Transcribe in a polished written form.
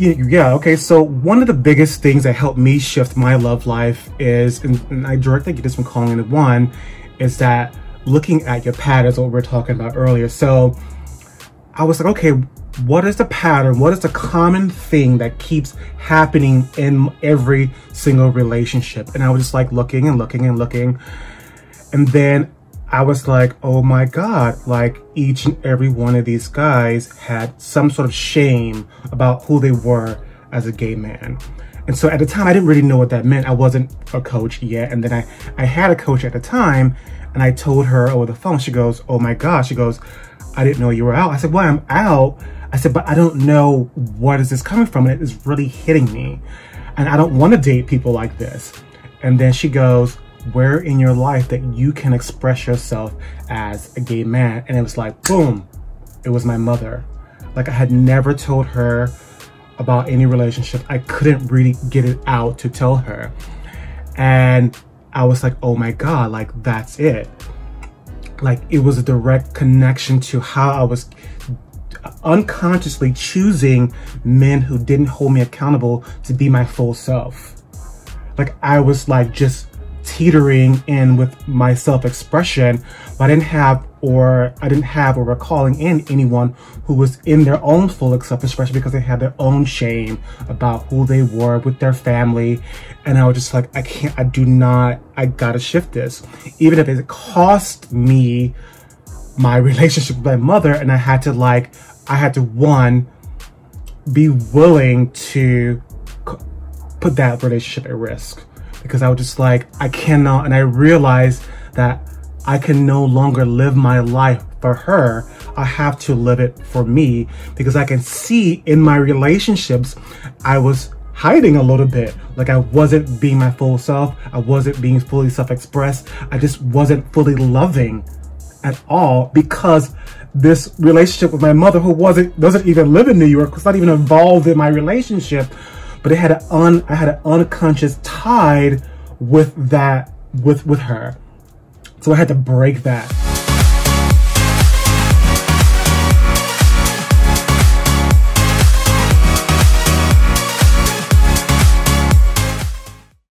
Yeah, okay, so one of the biggest things that helped me shift my love life is, and I directly get this from calling it one, is that looking at your patterns, what we were talking about earlier. So I was like, okay, what is the pattern? What is the common thing that keeps happening in every single relationship? And I was just like looking and looking and looking. And then I was like, oh my God, like each and every one of these guys had some sort of shame about who they were as a gay man. And so at the time, I didn't really know what that meant. I wasn't a coach yet. And then I had a coach at the time, and I told her over the phone, she goes, oh my gosh, she goes, I didn't know you were out. I said, well, I'm out. I said, but I don't know what is this coming from. And it is really hitting me. And I don't want to date people like this. And then she goes, where in your life that you can express yourself as a gay man? And it was like, boom, it was my mother. Like I had never told her about any relationship. I couldn't really get it out to tell her. And I was like, oh my God, like that's it. Like it was a direct connection to how I was unconsciously choosing men who didn't hold me accountable to be my full self. Like I was like just teetering in with my self-expression, but I didn't have or were calling in anyone who was in their own full self-expression because they had their own shame about who they were with their family. And I was just like, I gotta shift this. Even if it cost me my relationship with my mother, and I had to one, be willing to put that relationship at risk. Because I was just like, I cannot, and I realized that I can no longer live my life for her. I have to live it for me, because I can see in my relationships, I was hiding a little bit. Like I wasn't being my full self. I wasn't being fully self-expressed. I just wasn't fully loving at all, because this relationship with my mother, who doesn't even live in New York, was not even involved in my relationship, but I had an unconscious tie with her. So I had to break that.